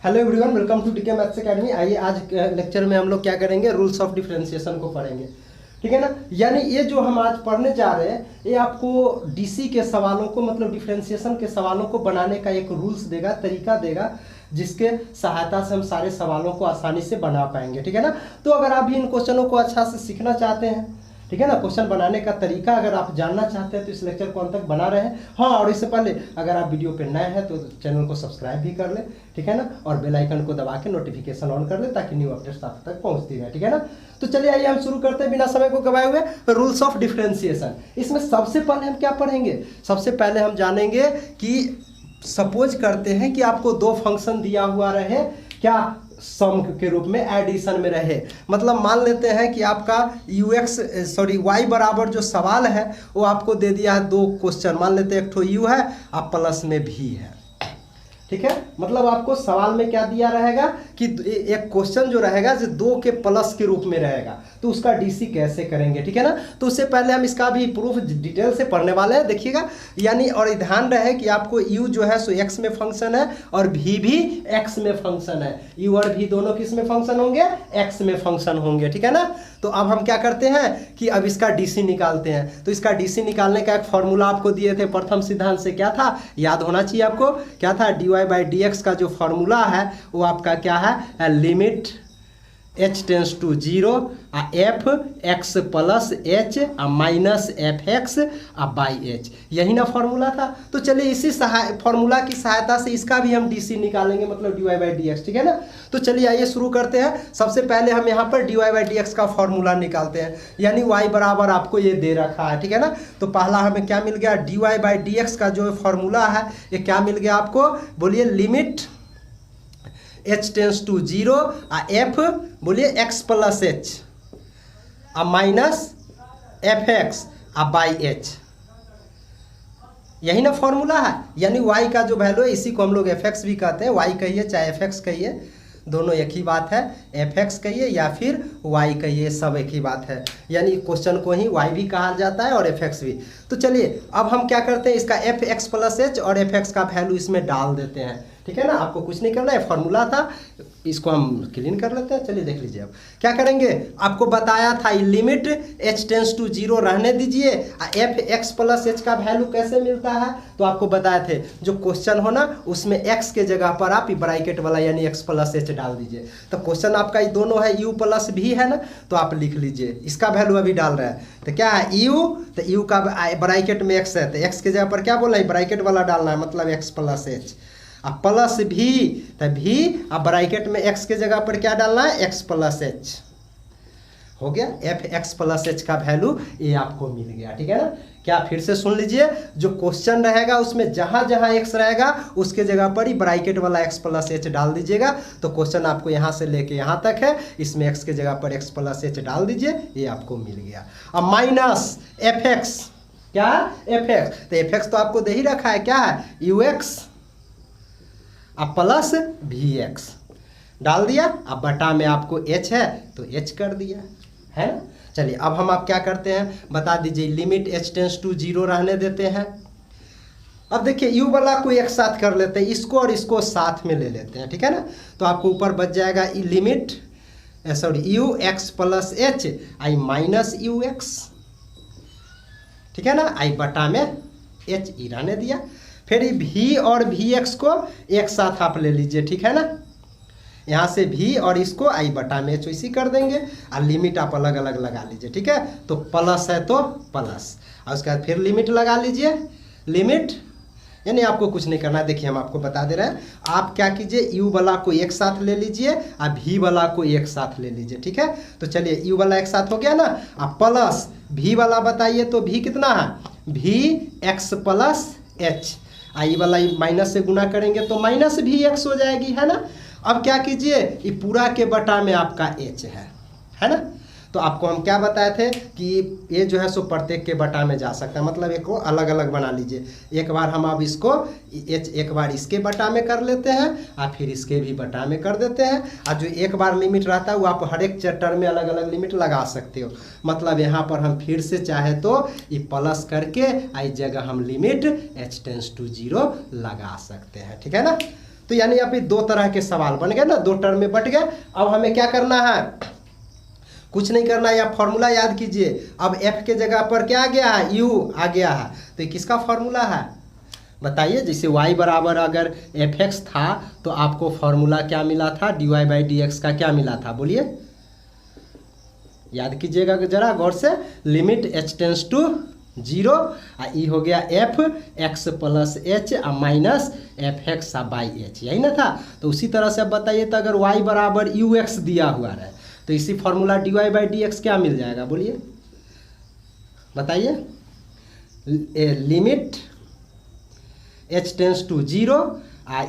Hello everyone, welcome to DK maths academy. आइए आज lecture में हम लोग क्या करेंगे, रूल्स ऑफ डिफरेंशिएशन को पढ़ेंगे। ठीक है ना। यानी ये जो हम आज पढ़ने जा रहे हैं ये आपको डीसी के सवालों को, मतलब डिफरेंशिएशन के सवालों को बनाने का एक रूल्स देगा, तरीका देगा, जिसके सहायता से हम सारे सवालों को आसानी से बना पाएंगे। ठीक है ना। तो अगर आप भी इन क्वेश्चनों को अच्छा से सीखना चाहते हैं, ठीक है ना, क्वेश्चन बनाने का तरीका अगर आप जानना चाहते हैं तो इस लेक्चर को अंत तक बना रहे हैं। हाँ, और इससे पहले अगर आप वीडियो पे नए हैं तो चैनल को सब्सक्राइब भी कर ले, ठीक है ना, और बेल आइकन को दबा के नोटिफिकेशन ऑन कर ले ताकि न्यू अपडेट्स आप तक पहुंचती रहे। ठीक है ना। तो चलिए आइए हम शुरू करते हैं बिना समय को गवाए हुए, रूल्स ऑफ डिफरेंशिएशन। इसमें सबसे पहले हम क्या पढ़ेंगे, सबसे पहले हम जानेंगे कि सपोज करते हैं कि आपको दो फंक्शन दिया हुआ रहे, क्या सम के रूप में, एडिशन में रहे। मतलब मान लेते हैं कि आपका y बराबर जो सवाल है वो आपको दे दिया है दो क्वेश्चन। मान लेते हैं एक ठो u है और प्लस में भी है। ठीक है। मतलब आपको सवाल में क्या दिया रहेगा कि एक क्वेश्चन जो रहेगा जो 2 के प्लस के रूप में रहेगा, तो उसका डीसी कैसे करेंगे। ठीक है ना। तो उससे पहले हम इसका भी प्रूफ डिटेल से पढ़ने वाले हैं, देखिएगा। यानी और ध्यान रहे कि आपको u जो है सो x में फंक्शन है और v भी x में फंक्शन है। u और v दोनों किस में फंक्शन होंगे, x में फंक्शन होंगे। ठीक है ना। तो अब हम क्या करते हैं कि अब इसका डीसी निकालते हैं। तो इसका डीसी निकालने का एक फॉर्मूला आपको दिए थे प्रथम सिद्धांत से, क्या था, याद होना चाहिए आपको, क्या था, dy/dx का जो फॉर्मूला है वो आपका क्या है, limit h tends to 0 f x plus h minus F X by H, यही ना फॉर्मूला था। तो चलिए इसी फॉर्मूला की सहायता से इसका भी हम डीसी निकालेंगे, मतलब dy/dx। ठीक है ना। तो चलिए आइए शुरू करते हैं। सबसे पहले हम यहाँ पर dy/dx का फॉर्मूला निकालते हैं। यानी y बराबर आपको ये दे रखा है। ठीक है ना। तो पहला हमें क्या मिल गया, dy/dx का जो फॉर्मूला है ये क्या मिल गया आपको, बोलिए, limit h tends to 0 f, बोलिए, x plus h minus F X by H, यही ना फॉर्मूला है। यानी y का जो वैल्यू है इसी को हम लोग fx भी कहते हैं, y कहिए चाहे fx कहिए, दोनों एक ही बात है। fx कहिए या फिर y कहिए, सब एक ही बात है। यानी क्वेश्चन को ही y भी कहा जाता है और fx भी। तो चलिए अब हम क्या करते हैं, इसका fx प्लस h और fx का वैल्यू इसमें डाल देते हैं। ठीक है ना। आपको कुछ नहीं करना है, फॉर्मूला था, इसको हम क्लीन कर लेते हैं। चलिए देख लीजिए अब क्या करेंगे। आपको बताया था लिमिट h टेंस टू 0 रहने दीजिए, एफ एक्स प्लस एच का वैल्यू कैसे मिलता है, तो आपको बताए थे जो क्वेश्चन हो ना उसमें x के जगह पर आप ब्रैकेट वाला यानी x प्लस एच डाल दीजिए। तो क्वेश्चन आपका ये दोनों है, u प्लस भी है ना, तो आप लिख लीजिए, इसका वैल्यू अभी डाल रहे हैं। तो क्या है u, तो u का ब्रैकेट में x है, तो x के जगह पर क्या बोला है, ब्रैकेट वाला डालना है, मतलब x प्लस एच प्लस भी, तो भी अब ब्रैकेट में x के जगह पर क्या डालना है, x प्लस एच हो गया। एफ एक्स प्लस एच का वैल्यू ये आपको मिल गया। ठीक है ना। क्या, फिर से सुन लीजिए, जो क्वेश्चन रहेगा उसमें जहां जहां x रहेगा उसके जगह पर ही ब्रैकेट वाला x प्लस एच डाल दीजिएगा। तो क्वेश्चन आपको यहां से लेके यहां तक है, इसमें x के जगह पर x प्लस एच डाल दीजिए, ये आपको मिल गया। अब माइनस एफ एक्स, क्या, एफ एक्स, तो एफ एक्स तो आपको दे ही रखा है, क्या है, यू एक्स अब प्लस भी एक्स डाल दिया। अब बटा में आपको h है तो h कर दिया, है ना। चलिए अब हम आप क्या करते हैं, बता दीजिए, लिमिट h टेंस टू 0 रहने देते हैं। अब देखिए u वाला को एक साथ कर लेते हैं, इसको और इसको साथ में ले लेते हैं। ठीक है ना। तो आपको ऊपर बच जाएगा limit u x plus h I minus you x, ठीक है ना, आई बटा में h ई रहने दिया। फिर v और vx को एक साथ आप ले लीजिए। ठीक है ना। यहाँ से v और इसको i बटा में h इसी कर देंगे और लिमिट आप अलग अलग लगा लीजिए। ठीक है। तो प्लस है तो प्लस, और उसके बाद फिर लिमिट लगा लीजिए, लिमिट, यानी आपको कुछ नहीं करना है। देखिए हम आपको बता दे रहे हैं, आप क्या कीजिए, u वाला को एक साथ ले लीजिए और v वाला को एक साथ ले लीजिए। ठीक है। तो चलिए u वाला एक साथ हो गया ना, अब प्लस v वाला बताइए, तो v कितना है, v x प्लस h, आई वाला माइनस से गुना करेंगे तो माइनस भी x हो जाएगी, है ना। अब क्या कीजिए, ये पूरा के बटा में आपका h है ना। तो आपको हम क्या बताए थे कि ये जो है सो प्रत्येक के बटा में जा सकता है, मतलब एक को अलग अलग बना लीजिए। एक बार हम अब इसको h एक बार इसके बटा में कर लेते हैं और फिर इसके भी बटा में कर देते हैं। और जो एक बार लिमिट रहता है वो आप हर एक चैप्टर में अलग अलग लिमिट लगा सकते हो। मतलब यहाँ पर हम फिर से चाहे तो ये प्लस करके इस जगह हम लिमिट h टेंस टू 0 लगा सकते हैं। ठीक है ना। तो तो यानी अभी दो तरह के सवाल बन गए ना, दो टर्म में बट गए। अब हमें क्या करना है, कुछ नहीं करना है, या फॉर्मूला याद कीजिए। अब f के जगह पर क्या आ गया है, u आ गया है, तो ये किसका फॉर्मूला है बताइए। जैसे y बराबर अगर fx था तो आपको फॉर्मूला क्या मिला था, dy/dx का क्या मिला था, बोलिए याद कीजिएगा जरा गौर से। लिमिट h टेंस टू 0 ई हो गया F X plus H minus F X by H, यही ना था। तो उसी तरह से अब बताइए, तो अगर y बराबर यू एक्स दिया हुआ है तो इसी फॉर्मूला dy/dx क्या मिल जाएगा, बोलिए बताइए। लिमिट h टेंस टू 0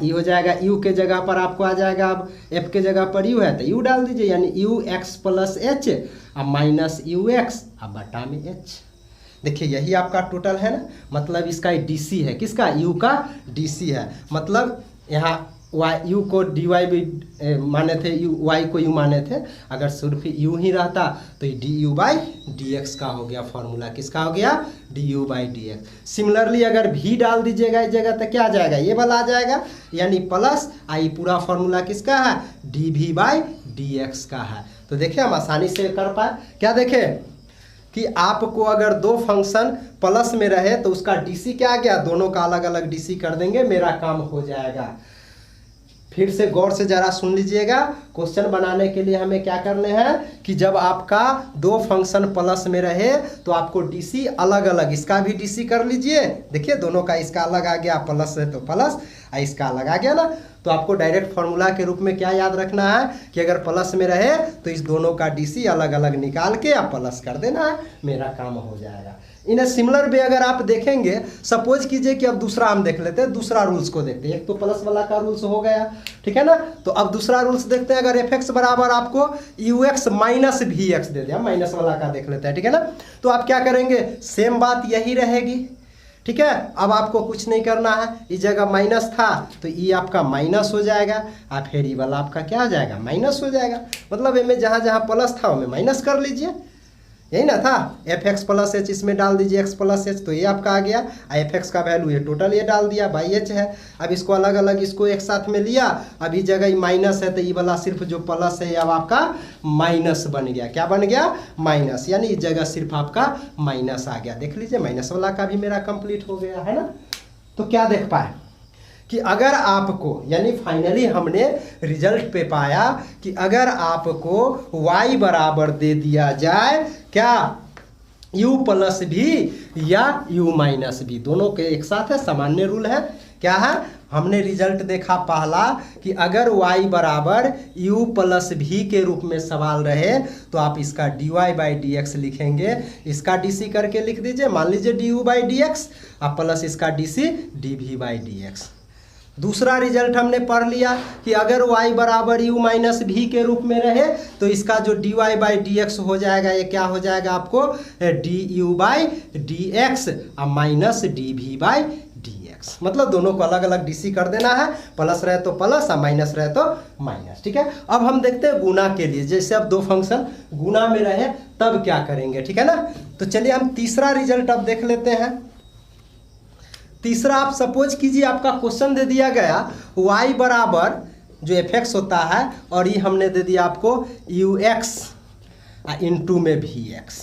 ई हो जाएगा, u के जगह पर आपको आ जाएगा, अब f के जगह पर u है तो u डाल दीजिए, यानी you x plus H minus you x बटा में h। देखिए यही आपका टोटल है ना, मतलब इसका डीसी है, किसका, u का डीसी है। मतलब यहाँ u को dy माने थे, y को u माने थे, अगर सिर्फ u ही रहता तो du/dx का हो गया फॉर्मूला, किसका हो गया, du/dx। सिमिलरली अगर v डाल दीजिएगा इस जगह तो क्या आ जाएगा, ये वाला आ जाएगा, यानी प्लस आई पूरा फॉर्मूला किसका है, dv/dx का है। तो देखिए हम आसानी से कर पाए, क्या देखें कि आपको अगर दो फंक्शन प्लस में रहे तो उसका डीसी क्या आ गया, दोनों का अलग अलग डीसी कर देंगे, मेरा काम हो जाएगा। फिर से गौर से जरा सुन लीजिएगा, क्वेश्चन बनाने के लिए हमें क्या करने हैं कि जब आपका दो फंक्शन प्लस में रहे तो आपको डीसी अलग अलग, इसका भी डीसी कर लीजिए। देखिए दोनों का, इसका अलग आ गया, प्लस है तो प्लस, इसका अलग आ गया ना, तो आपको डायरेक्ट फॉर्मूला के रूप में क्या याद रखना है कि अगर प्लस में रहे तो इस दोनों का डीसी अलग अलग निकाल के आप प्लस कर देना है, मेरा काम हो जाएगा। इन सिमिलर वे अगर आप देखेंगे, सपोज कीजिए कि अब दूसरा हम देख लेते हैं, दूसरा रूल्स को देखते हैं। एक तो प्लस वाला का रूल्स हो गया, ठीक है ना, तो अब दूसरा रूल्स देखते हैं। अगर एफ एक्स बराबर आपको U X minus we X दे दिया, माइनस वाला का देख लेते हैं, ठीक है ना, तो आप क्या करेंगे, सेम बात यही रहेगी, ठीक है। अब आपको कुछ नहीं करना है, इस जगह माइनस था तो ई आपका माइनस हो जाएगा, और फिर ई वाला आपका क्या हो जाएगा, माइनस हो जाएगा। मतलब इनमें जहाँ जहाँ प्लस था उनमें माइनस कर लीजिए, यही ना था। एफ एक्स प्लस एच इसमें डाल दीजिए, एक्स प्लस एच, तो ये आपका आ गया। एफ एक्स का वैल्यू ये टोटल ये डाल दिया, बाई एच है। अब इसको अलग अलग, इसको एक साथ में लिया, अभी जगह माइनस है तो ये वाला सिर्फ जो प्लस है अब आपका माइनस बन गया, क्या बन गया, माइनस, यानी इस जगह सिर्फ आपका माइनस आ गया। देख लीजिए माइनस वाला का भी मेरा कंप्लीट हो गया है ना। तो क्या देख पाए कि अगर आपको, यानी फाइनली हमने रिजल्ट पे पाया कि अगर आपको y बराबर दे दिया जाए क्या, u प्लस भी या u माइनस भी, दोनों के एक साथ है, सामान्य रूल है, क्या है, हमने रिजल्ट देखा पहला कि अगर y बराबर u प्लस भी के रूप में सवाल रहे तो आप इसका dy/dx लिखेंगे, इसका dc करके लिख दीजिए, मान लीजिए du/dx, आप प्लस इसका dc dv/dx। दूसरा रिजल्ट हमने पढ़ लिया कि अगर y बराबर u माइनस भी के रूप में रहे तो इसका जो dy/dx हो जाएगा, ये क्या हो जाएगा आपको, du/dx माइनस dv/dx। मतलब दोनों को अलग अलग dc कर देना है, प्लस रहे तो प्लस और माइनस रहे तो माइनस, ठीक है। अब हम देखते हैं गुना के लिए, जैसे अब दो फंक्शन गुना में रहे तब क्या करेंगे, ठीक है ना। तो चलिए हम तीसरा रिजल्ट अब देख लेते हैं। तीसरा, आप सपोज कीजिए आपका क्वेश्चन दे दिया गया y बराबर जो एफ एक्स होता है और ये हमने दे दिया आपको यू एक्स इंटू में वी एक्स,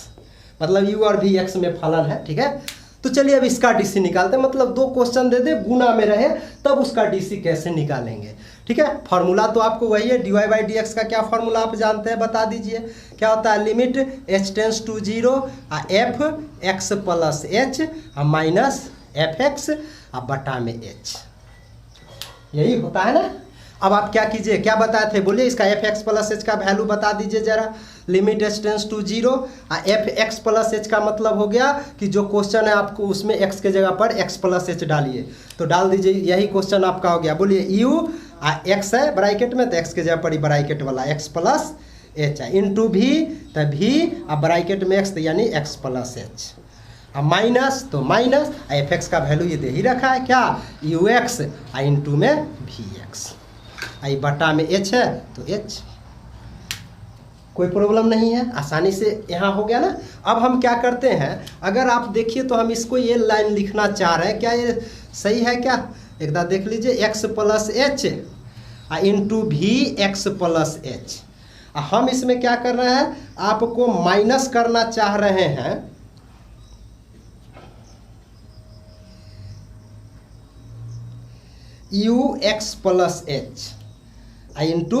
मतलब u और वी एक्स में फलन है, ठीक है। तो चलिए अब इसका डीसी निकालते हैं, मतलब दो क्वेश्चन दे दे गुना में रहे तब उसका डीसी कैसे निकालेंगे, ठीक है। फॉर्मूला तो आपको वही है, dy/dx का क्या फॉर्मूला आप जानते हैं, बता दीजिए क्या होता है, limit h tends to 0 F X plus H minus F X बटा में एच, यही होता है ना। अब आप क्या कीजिए, क्या बताए थे, बोलिए इसका एफ एक्स प्लस एच का वैल्यू बता दीजिए जरा। Limit h tends to 0 F X plus H का मतलब हो गया कि जो क्वेश्चन है आपको उसमें x के जगह पर x प्लस एच डालिए, तो डाल दीजिए, यही क्वेश्चन आपका हो गया। बोलिए u x है ब्रैकेट में तो x के जगह पर ब्रैकेट वाला x प्लस एच है, इंटू भी तो भी ब्रैकेट में x, तो यानी x प्लस एच, माइनस तो माइनस, एफ एक्स का वैल्यू ये दे ही रखा है क्या, यू एक्स इंटू में वी एक्स, आई बटा में एच है तो एच, कोई प्रॉब्लम नहीं है, आसानी से यहाँ हो गया ना। अब हम क्या करते हैं, अगर आप देखिए तो हम इसको ये लाइन लिखना चाह रहे हैं, क्या ये सही है क्या, एक बार देख लीजिए, X plus H into we x plus H. हम इसमें क्या कर रहे हैं, आपको माइनस करना चाह रहे हैं u x plus H into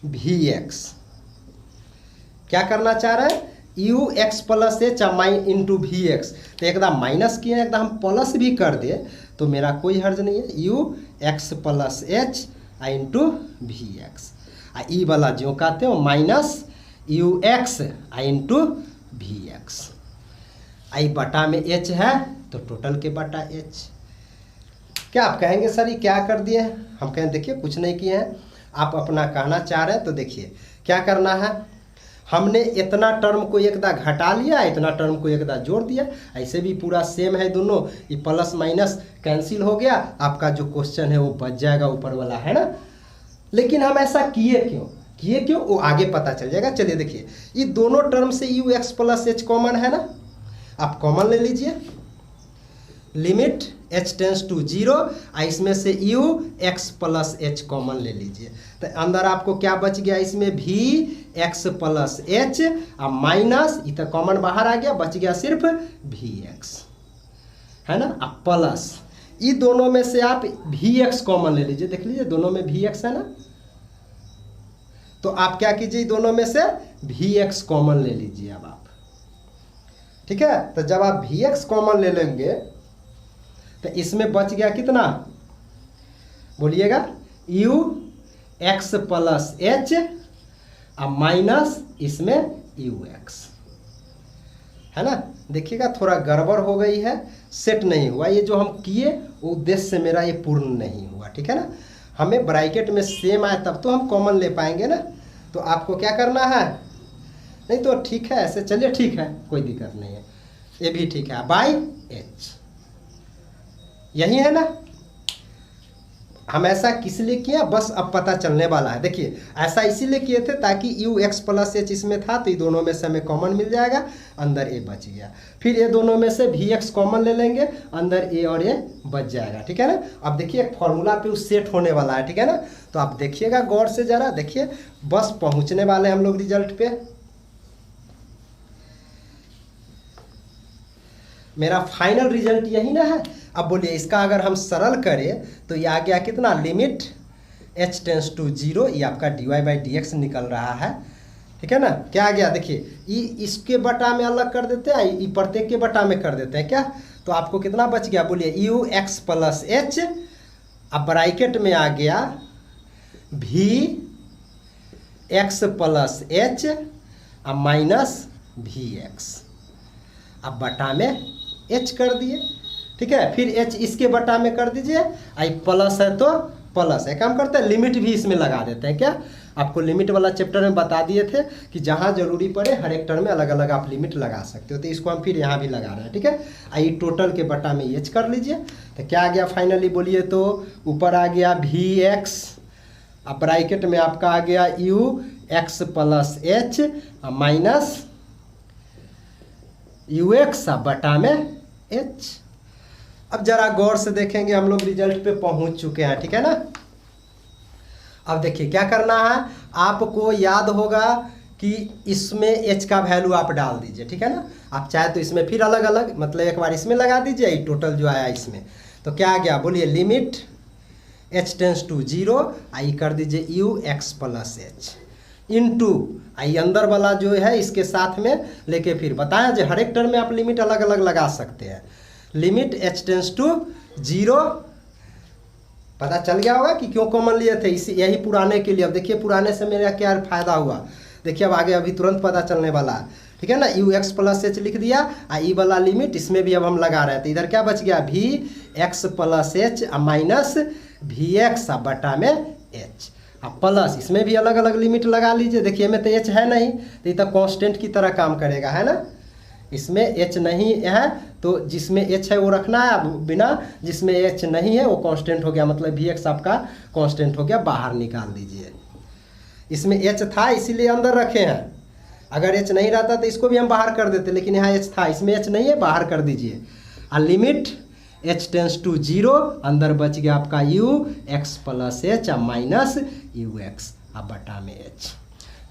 we x. क्या करना चाह रहे हैं, u x plus H into we x. तो एकदम माइनस किए, एकदम हम प्लस भी कर दे तो मेरा कोई हर्ज नहीं है, U x plus H into we X. ई वाला जो कहते हो minus you X into we x. आई बटा में एच है तो टोटल के बटा एच। क्या आप कहेंगे सर ये क्या कर दिए, हम कहें देखिए कुछ नहीं किए हैं, आप अपना कहना चाह रहे हैं तो देखिए क्या करना है, हमने इतना टर्म को एकदा घटा लिया, इतना टर्म को एकदा जोड़ दिया। ऐसे भी पूरा सेम है दोनों, ये प्लस माइनस कैंसिल हो गया, आपका जो क्वेश्चन है वो बच जाएगा ऊपर वाला, है ना। लेकिन हम ऐसा किए क्यों वो आगे पता चल जाएगा। चलिए देखिए, ये दोनों टर्म से you x plus H common है ना, आप कॉमन ले लीजिए, लिमिट h टेंस टू 0, इसमें से u x plus H common ले लीजिए। तो अंदर आपको क्या बच गया, इसमें v x प्लस एच और माइनस इधर कॉमन बाहर आ गया, बच गया सिर्फ v x, है ना। अब प्लस ये दोनों में से आप v x कॉमन ले लीजिए, देख लीजिए दोनों में v x है ना। तो आप क्या कीजिए, दोनों में से v x कॉमन ले लीजिए अब आप, ठीक है। तो जब आप v x कॉमन ले लेंगे तो इसमें बच गया कितना, बोलिएगा, यू एक्स प्लस एच और माइनस इसमें यू एक्स, है ना। देखिएगा थोड़ा गड़बड़ हो गई है, सेट नहीं हुआ, ये जो हम किए वो उद्देश्य से मेरा ये पूर्ण नहीं हुआ, ठीक है ना। हमें ब्रैकेट में सेम आए तब तो हम कॉमन ले पाएंगे ना। तो आपको क्या करना है, नहीं तो ठीक है ऐसे, चलिए ठीक है कोई दिक्कत नहीं है, ये भी ठीक है, बाई एच, यही है ना। हम ऐसा किस लिए किया, बस अब पता चलने वाला है। देखिए ऐसा इसीलिए किए थे ताकि यू एक्स प्लस एच इसमें था तो ये दोनों में से हमें कॉमन मिल जाएगा, अंदर ए बच गया। फिर ये दोनों में से वी एक्स कॉमन ले लेंगे, अंदर ए और ए बच जाएगा, ठीक है ना। अब देखिए एक फॉर्मूला पे उस सेट होने वाला है, ठीक है ना। तो आप देखिएगा गौर से जरा, देखिए बस पहुँचने वाले हम लोग रिजल्ट पे। मेरा फाइनल रिजल्ट यही ना है। अब बोलिए इसका अगर हम सरल करें तो ये आ गया कितना, लिमिट h टेंस टू 0, ये आपका dy बाई डी एक्स निकल रहा है, ठीक है ना। क्या आ गया, देखिए ये इसके बटा में अलग कर देते हैं, ये प्रत्येक के बटा में कर देते हैं क्या, तो आपको कितना बच गया, बोलिए यू एक्स प्लस एच, अब ब्रैकेट में आ गया वी एक्स प्लस एच और माइनस वी एक्स, अब बटा में h कर दिए, ठीक है। फिर h इसके बटा में कर दीजिए, आई प्लस है तो प्लस है, काम करते हैं लिमिट भी इसमें लगा देते हैं। क्या आपको लिमिट वाला चैप्टर में बता दिए थे कि जहाँ जरूरी पड़े हर एक टर्म में अलग अलग आप लिमिट लगा सकते हो, तो इसको हम फिर यहाँ भी लगा रहे हैं, ठीक है। आई टोटल के बटा में h कर लीजिए, तो क्या आ गया फाइनली, बोलिए तो ऊपर आ गया वी एक्स, अब ब्रैकेट में आपका आ गया u x plus H minus you x बटा में एच। अब जरा गौर से देखेंगे, हम लोग रिजल्ट पे पहुंच चुके हैं, ठीक है ना। अब देखिए क्या करना है, आपको याद होगा कि इसमें h का वैल्यू आप डाल दीजिए, ठीक है ना। आप चाहे तो इसमें फिर अलग अलग, मतलब एक बार इसमें लगा दीजिए, टोटल जो आया इसमें, तो क्या आ गया, बोलिए लिमिट h टेंस टू 0, आई कर दीजिए you x plus H into आई अंदर वाला जो है इसके साथ में लेके, फिर बताया जो हर एक टर्म में आप लिमिट अलग अलग लगा सकते हैं, लिमिट h टेंस टू 0, पता चल गया होगा कि क्यों कॉमन लिए थे, इसी यही पुराने के लिए। अब देखिए पुराने से मेरा क्या फायदा हुआ, देखिए अब आगे अभी तुरंत पता चलने वाला है, ठीक है ना। यू एक्स प्लस एच लिख दिया, ई वाला लिमिट इसमें भी अब हम लगा रहे थे, इधर क्या बच गया, v x plus H minus we x बटा में एच, अब प्लस इसमें भी अलग अलग लिमिट लगा लीजिए। देखिए में तो एच है नहीं, तो ये तो कांस्टेंट की तरह काम करेगा, है ना। इसमें एच नहीं है तो जिसमें एच है वो रखना है, अब बिना जिसमें एच नहीं है वो कांस्टेंट हो गया, मतलब वी एक्स आपका कांस्टेंट हो गया, बाहर निकाल दीजिए। इसमें एच था इसीलिए अंदर रखे हैं, अगर एच नहीं रहता तो इसको भी हम बाहर कर देते, लेकिन यहाँ एच था, इसमें एच नहीं है, बाहर कर दीजिए। और लिमिट h टेंस टू 0, अंदर बच गया आपका u x plus H minus you x अब बटा में h।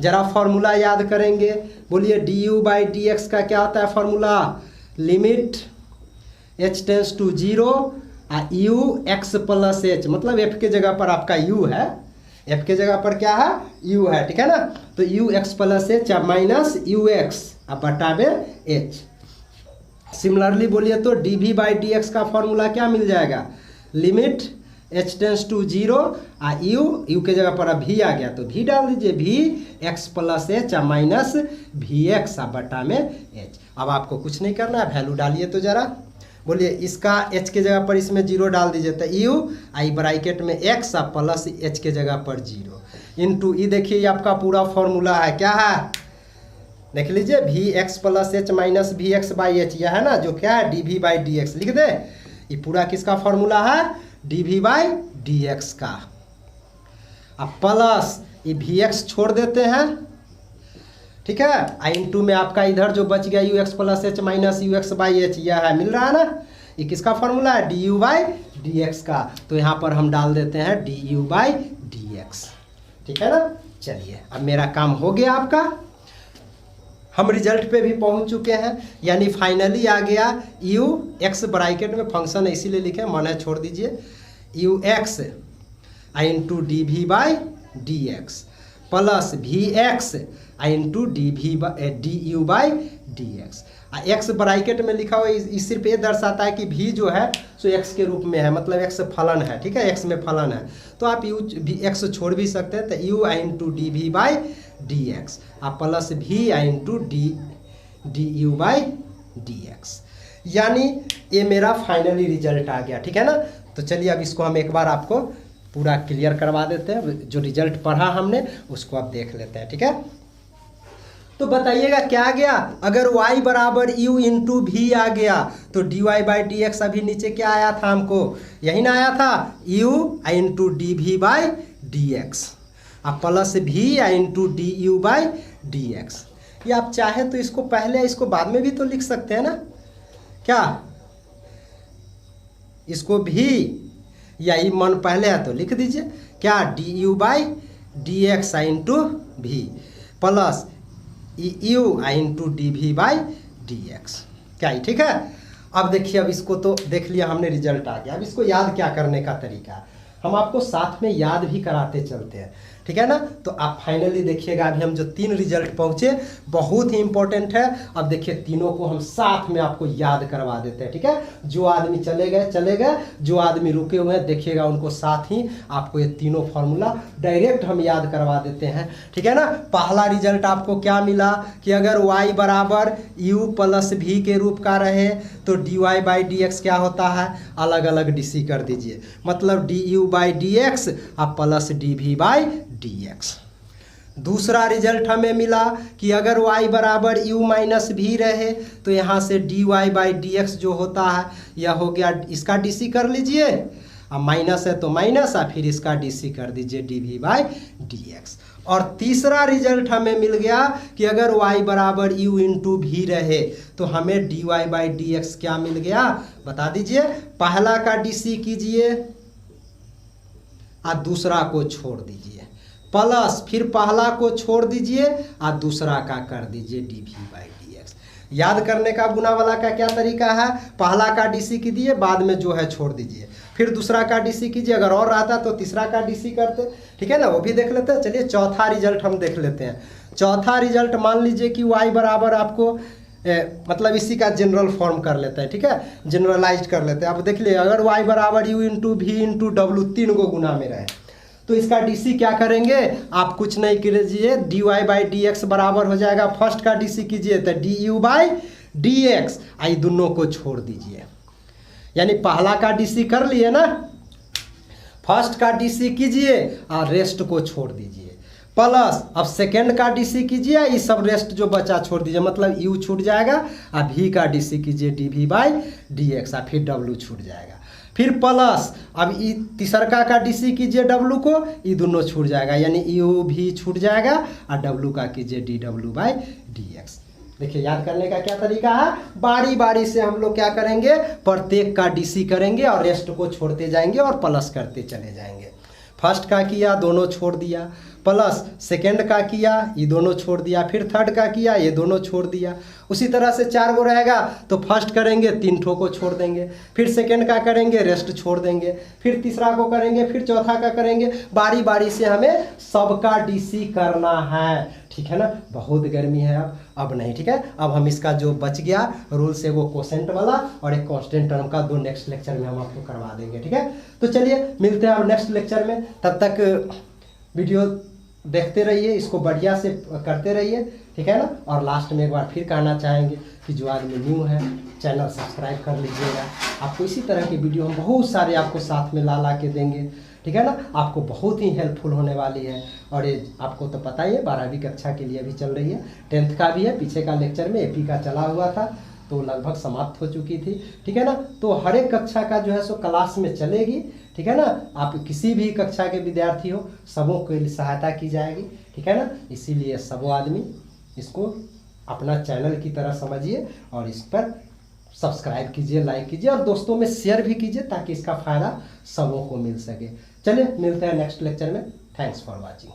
जरा फॉर्मूला याद करेंगे, बोलिए du बाई डी एक्स का क्या होता है formula, limit h tends to 0 u x plus h, मतलब f के जगह पर आपका u है, f के जगह पर क्या है u है, ठीक है ना। तो u x plus H minus you x अब बटा में h। सिमिलरली बोलिए तो dv बाई डी एक्स का फॉर्मूला क्या मिल जाएगा, limit h tends to 0 u के जगह पर अब v आ गया तो v डाल दीजिए, v x plus H minus we x बटा में h। अब आपको कुछ नहीं करना है, वैल्यू डालिए तो जरा, बोलिए इसका h के जगह पर इसमें 0 डाल दीजिए तो u आई ब्रैकेट में x प्लस h के जगह पर 0 इंटू ई, देखिए ये आपका पूरा फॉर्मूला है, क्या है देख लीजिए, v x plus H minus we x by h, यह है ना जो क्या है d we by D x, लिख दे। ये पूरा किसका फॉर्मूला है, d we by D x का। अब प्लस ये वी एक्स छोड़ देते हैं, ठीक है, आई इंटू में आपका इधर जो बच गया u x plus H minus you x by h, यह है मिल रहा है ना, ये किसका फॉर्मूला है, D you by D x का। तो यहाँ पर हम डाल देते हैं D you by D x, ठीक है ना। चलिए अब मेरा काम हो गया आपका, हम रिजल्ट पे भी पहुंच चुके हैं, यानी फाइनली आ गया यू एक्स ब्रैकेट में फंक्शन इसीलिए लिखे, मन है छोड़ दीजिए, you x I into D we by D x plus v x I into D v d you by D x. X bracket में लिखा हुआ इस सिर्फ ये दर्शाता है कि भी जो है सो एक्स के रूप में है, मतलब एक्स फलन है, ठीक है, एक्स में फलन है, तो आप यू एक्स छोड़ भी सकते हैं, तो यू आई into D we by D X आप प्लस भी आई into D you by D X, यानी ये मेरा फाइनली रिजल्ट आ गया, ठीक है ना। तो चलिए अब इसको हम एक बार आपको पूरा क्लियर करवा देते हैं, जो रिजल्ट पढ़ा हमने उसको आप देख लेते हैं, ठीक है। तो बताइएगा क्या आ गया, अगर y बराबर u इंटू भी आ गया तो dy बाई डी एक्स, अभी नीचे क्या आया था हमको, यही ना आया था u आई into D we by D X अब प्लस भी आई into D you by D X. ये आप चाहे तो इसको पहले इसको बाद में भी तो लिख सकते हैं ना, क्या इसको भी या ई मन पहले है तो लिख दीजिए, क्या D you by D X I into भी प्लस यू आई into D we by D X, क्या ही ठीक है। अब देखिए, अब इसको तो देख लिया हमने, रिजल्ट आ गया, अब इसको याद क्या करने का तरीका है, हम आपको साथ में याद भी कराते चलते हैं, ठीक है ना। तो आप फाइनली देखिएगा, अभी हम जो 3 रिजल्ट पहुंचे बहुत ही इंपॉर्टेंट है, अब देखिए तीनों को हम साथ में आपको याद करवा देते हैं, ठीक है। जो आदमी चले गए, जो आदमी रुके हुए हैं देखिएगा उनको साथ ही आपको ये तीनों फॉर्मूला डायरेक्ट हम याद करवा देते हैं, ठीक है ना। पहला रिजल्ट आपको क्या मिला कि अगर y बराबर u प्लस भी के रूप का रहे तो dy बाई डी एक्स क्या होता है, अलग अलग डी कर दीजिए, मतलब D you by D X आप plus D we by D X. दूसरा रिजल्ट हमें मिला कि अगर y बराबर u माइनस भी रहे तो यहाँ से dy बाई डी एक्स जो होता है यह हो गया, इसका डी कर लीजिए, अब माइनस है तो माइनस, और फिर इसका डी कर दीजिए d we by D x. और तीसरा रिजल्ट हमें मिल गया कि अगर y बराबर u इंटू भी रहे तो हमें dy बाई डी एक्स क्या मिल गया, बता दीजिए। पहला का डी कीजिए और दूसरा को छोड़ दीजिए, प्लस फिर पहला को छोड़ दीजिए और दूसरा का कर दीजिए d we by D x. याद करने का गुना वाला का क्या तरीका है, पहला का डी कीजिए, बाद में जो है छोड़ दीजिए, फिर दूसरा का डी कीजिए, अगर और आता तो तीसरा का डी करते, ठीक है ना, वो भी देख लेते हैं। चलिए चौथा रिजल्ट हम देख लेते हैं। चौथा रिजल्ट मान लीजिए कि y बराबर आपको मतलब इसी का जनरल फॉर्म कर लेते हैं, ठीक है, जनरलाइज कर लेते हैं। अब देख लीजिए, अगर y बराबर u इंटू भी इंटू डब्ल्यू 3 को गुना में रहे तो इसका डी क्या करेंगे, आप कुछ नहीं कीजिए, D Y by D X बराबर हो जाएगा, फर्स्ट का डी कीजिए तो D you by D X, आई दोनों को छोड़ दीजिए, यानी पहला का डी कर लिए ना, फर्स्ट का डी कीजिए और रेस्ट को छोड़ दीजिए, प्लस अब सेकेंड का डी कीजिए, ये सब रेस्ट जो बचा छोड़ दीजिए, मतलब यू छूट जाएगा, और भी का डी कीजिए d we by D x, और फिर डब्ल्यू छूट जाएगा, फिर प्लस अब ये तीसरका का डी कीजिए डब्ल्यू को, ये दोनों छूट जाएगा, यानी यू भी छूट जाएगा और डब्ल्यू का कीजिए D W by D x. देखिए याद करने का क्या तरीका है, बारी बारी से हम लोग क्या करेंगे, प्रत्येक का डीसी करेंगे और रेस्ट को छोड़ते जाएंगे और प्लस करते चले जाएंगे। फर्स्ट का किया, दोनों छोड़ दिया, प्लस सेकंड का किया, ये दोनों छोड़ दिया, फिर थर्ड का किया, ये दोनों छोड़ दिया। उसी तरह से 4 गो रहेगा तो फर्स्ट करेंगे 3 ठो को छोड़ देंगे, फिर सेकंड का करेंगे रेस्ट छोड़ देंगे, फिर तीसरा को करेंगे, फिर चौथा का करेंगे। बारी बारी से हमें सबका डीसी करना है, ठीक है ना। बहुत गर्मी है अब नहीं, ठीक है। अब हम इसका जो बच गया रूल्स है वो कोसेंट वाला और एक कांस्टेंट टर्म का 2 नेक्स्ट लेक्चर में हम आपको करवा देंगे, ठीक है। तो चलिए मिलते हैं अब नेक्स्ट लेक्चर में, तब तक वीडियो देखते रहिए, इसको बढ़िया से करते रहिए, ठीक है ना। और लास्ट में एक बार फिर कहना चाहेंगे कि जो आदमी न्यू है चैनल सब्सक्राइब कर लीजिएगा। आपको इसी तरह की वीडियो हम बहुत सारे आपको साथ में ला के देंगे, ठीक है ना। आपको बहुत ही हेल्पफुल होने वाली है। और ये आपको तो पता ही है 12वीं कक्षा के लिए भी चल रही है, 10th का भी है। पीछे का लेक्चर में एपी का चला हुआ था तो लगभग समाप्त हो चुकी थी, ठीक है ना। तो हर एक कक्षा का जो है सो क्लास में चलेगी, ठीक है ना। आप किसी भी कक्षा के विद्यार्थी हो, सबों के लिए सहायता की जाएगी, ठीक है ना। इसीलिए सबों आदमी इसको अपना चैनल की तरह समझिए और इस पर सब्सक्राइब कीजिए, लाइक कीजिए और दोस्तों में शेयर भी कीजिए ताकि इसका फ़ायदा सबों को मिल सके। चलिए मिलते हैं नेक्स्ट लेक्चर में। Thanks for watching.